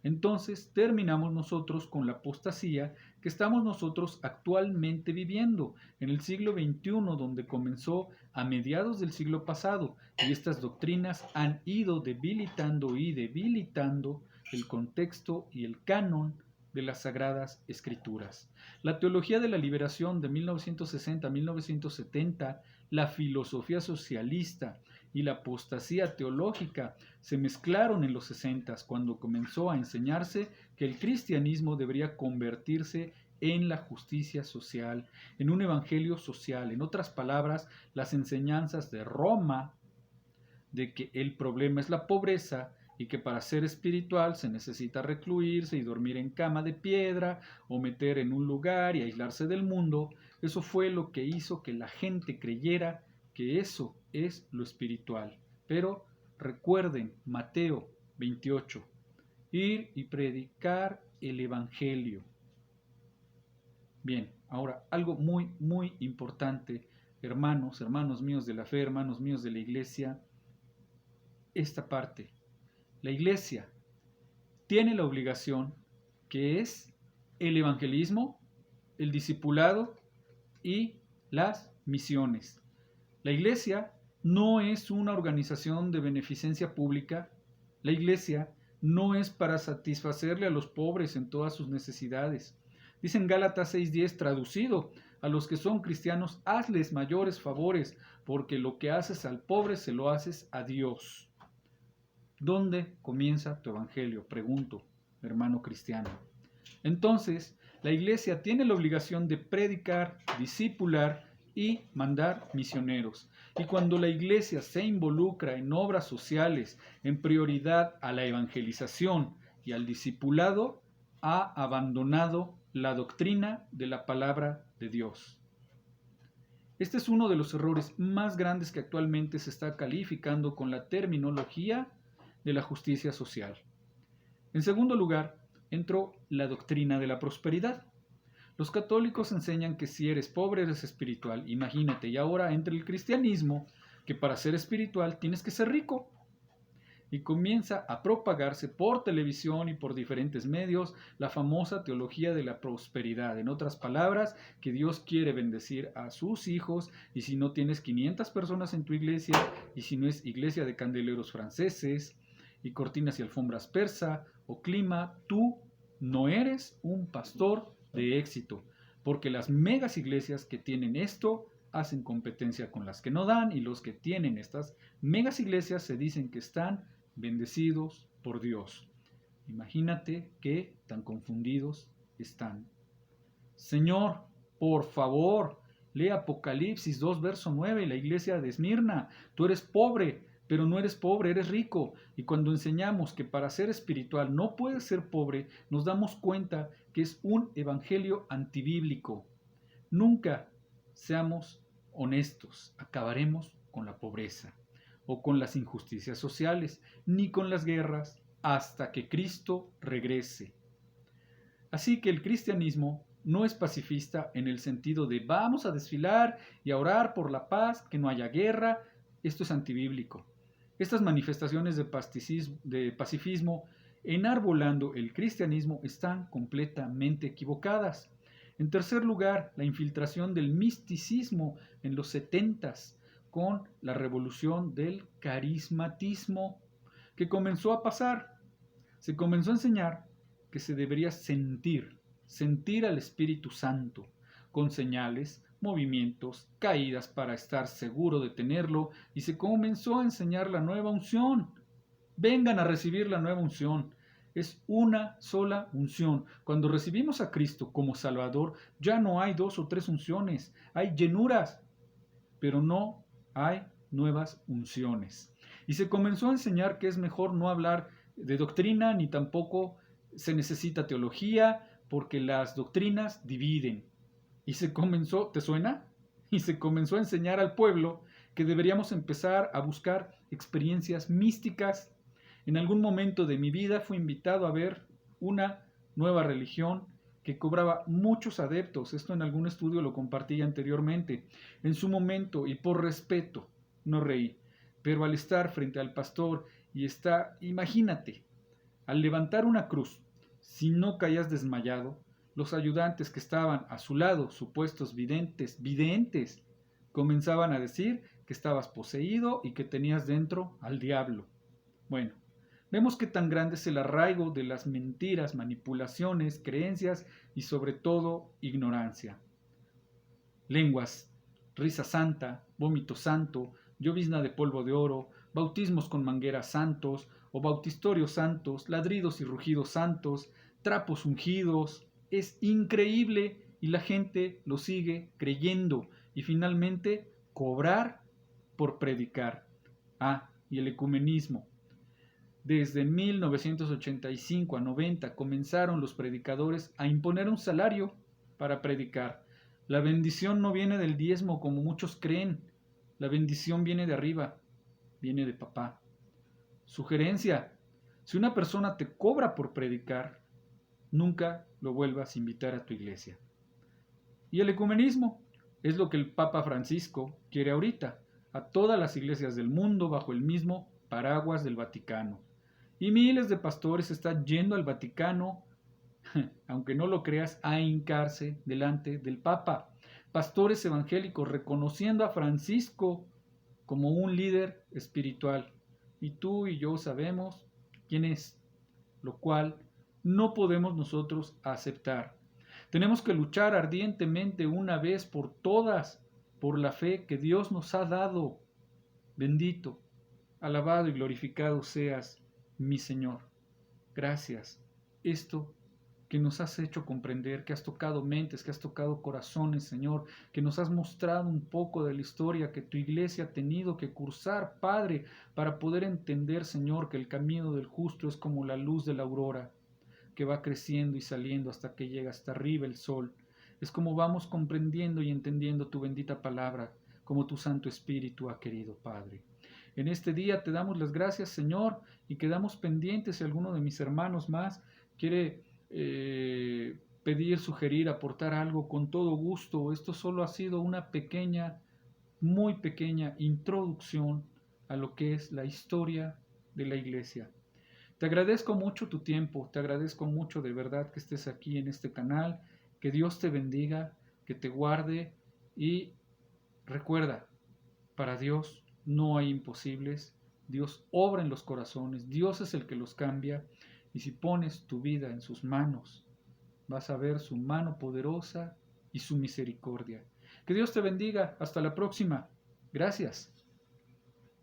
Entonces terminamos nosotros con la apostasía que estamos nosotros actualmente viviendo en el siglo XXI, donde comenzó a mediados del siglo pasado, y estas doctrinas han ido debilitando y debilitando el contexto y el canon de las Sagradas Escrituras. La teología de la liberación de 1960-1970, la filosofía socialista y la apostasía teológica se mezclaron en los 60 cuando comenzó a enseñarse que el cristianismo debería convertirse en la justicia social, en un evangelio social. En otras palabras, las enseñanzas de Roma de que el problema es la pobreza y que para ser espiritual se necesita recluirse y dormir en cama de piedra o meter en un lugar y aislarse del mundo, eso fue lo que hizo que la gente creyera que eso es lo espiritual. Pero recuerden Mateo 28, ir y predicar el evangelio. Bien, ahora algo muy importante, hermanos míos de la fe, hermanos míos de la iglesia, esta parte. La iglesia tiene la obligación que es el evangelismo, el discipulado y las misiones. La iglesia no es una organización de beneficencia pública. La iglesia no es para satisfacerle a los pobres en todas sus necesidades. Dice en Gálatas 6:10, traducido, a los que son cristianos, hazles mayores favores, porque lo que haces al pobre se lo haces a Dios. ¿Dónde comienza tu evangelio? Pregunto, hermano cristiano. Entonces, la iglesia tiene la obligación de predicar, discipular y mandar misioneros. Y cuando la iglesia se involucra en obras sociales en prioridad a la evangelización y al discipulado, ha abandonado la doctrina de la palabra de Dios. Este es uno de los errores más grandes que actualmente se está calificando con la terminología de la justicia social. En segundo lugar, entró la doctrina de la prosperidad. Los católicos enseñan que si eres pobre eres espiritual. Imagínate, y ahora entra el cristianismo, que para ser espiritual tienes que ser rico. Y comienza a propagarse por televisión y por diferentes medios la famosa teología de la prosperidad. En otras palabras, que Dios quiere bendecir a sus hijos, y si no tienes 500 personas en tu iglesia, y si no es iglesia de candeleros franceses, y cortinas y alfombras persa o clima, tú no eres un pastor de éxito, porque las megas iglesias que tienen esto hacen competencia con las que no dan, y los que tienen estas megas iglesias se dicen que están bendecidos por Dios. Imagínate qué tan confundidos están. Señor, por favor, lee Apocalipsis 2, verso 9, la iglesia de Esmirna, tú eres pobre, pero no eres pobre, eres rico. Y cuando enseñamos que para ser espiritual no puedes ser pobre, nos damos cuenta que es un evangelio antibíblico. Nunca seamos honestos, acabaremos con la pobreza o con las injusticias sociales, ni con las guerras, hasta que Cristo regrese. Así que el cristianismo no es pacifista en el sentido de vamos a desfilar y a orar por la paz, que no haya guerra. Esto es antibíblico. Estas manifestaciones de pacifismo enarbolando el cristianismo están completamente equivocadas. En tercer lugar, la infiltración del misticismo en los 70s con la revolución del carismatismo que comenzó a pasar. Se comenzó a enseñar que se debería sentir al Espíritu Santo con señales, movimientos, caídas para estar seguro de tenerlo, y se comenzó a enseñar la nueva unción. Vengan a recibir la nueva unción. Es una sola unción. Cuando recibimos a Cristo como Salvador, ya no hay 2 o 3 unciones, hay llenuras, pero no hay nuevas unciones. Y se comenzó a enseñar que es mejor no hablar de doctrina, ni tampoco se necesita teología, porque las doctrinas dividen. Y se comenzó, ¿te suena? Y se comenzó a enseñar al pueblo que deberíamos empezar a buscar experiencias místicas. En algún momento de mi vida fui invitado a ver una nueva religión que cobraba muchos adeptos. Esto en algún estudio lo compartí anteriormente. En su momento y por respeto no reí, pero al estar frente al pastor y está, imagínate, al levantar una cruz, si no caías desmayado, los ayudantes que estaban a su lado, supuestos videntes, comenzaban a decir que estabas poseído y que tenías dentro al diablo. Bueno, vemos que tan grande es el arraigo de las mentiras, manipulaciones, creencias y sobre todo ignorancia. Lenguas, risa santa, vómito santo, llovizna de polvo de oro, bautismos con mangueras santos o bautistorios santos, ladridos y rugidos santos, trapos ungidos. Es increíble y la gente lo sigue creyendo y finalmente cobrar por predicar. Ah, y el ecumenismo. Desde 1985 a 90 comenzaron los predicadores a imponer un salario para predicar. La bendición no viene del diezmo como muchos creen. La bendición viene de arriba, viene de papá. Sugerencia: si una persona te cobra por predicar, nunca lo vuelvas a invitar a tu iglesia. Y el ecumenismo es lo que el Papa Francisco quiere ahorita, a todas las iglesias del mundo bajo el mismo paraguas del Vaticano. Y miles de pastores están yendo al Vaticano, aunque no lo creas, a hincarse delante del Papa. Pastores evangélicos reconociendo a Francisco como un líder espiritual. Y tú y yo sabemos quién es, lo cual no podemos nosotros aceptar. Tenemos que luchar ardientemente una vez por todas por la fe que Dios nos ha dado. Bendito, alabado y glorificado seas, mi Señor. Gracias. Esto que nos has hecho comprender, que has tocado mentes, que has tocado corazones, Señor, que nos has mostrado un poco de la historia que tu iglesia ha tenido que cursar, Padre, para poder entender, Señor, que el camino del justo es como la luz de la aurora, que va creciendo y saliendo hasta que llega hasta arriba el sol. Es como vamos comprendiendo y entendiendo tu bendita palabra, como tu Santo Espíritu ha querido, Padre. En este día te damos las gracias, Señor, y quedamos pendientes si alguno de mis hermanos más quiere pedir, sugerir, aportar algo, con todo gusto. Esto solo ha sido una pequeña, muy pequeña introducción a lo que es la historia de la iglesia. Te agradezco mucho tu tiempo, te agradezco mucho de verdad que estés aquí en este canal, que Dios te bendiga, que te guarde y recuerda, para Dios no hay imposibles, Dios obra en los corazones, Dios es el que los cambia y si pones tu vida en sus manos, vas a ver su mano poderosa y su misericordia. Que Dios te bendiga, hasta la próxima. Gracias.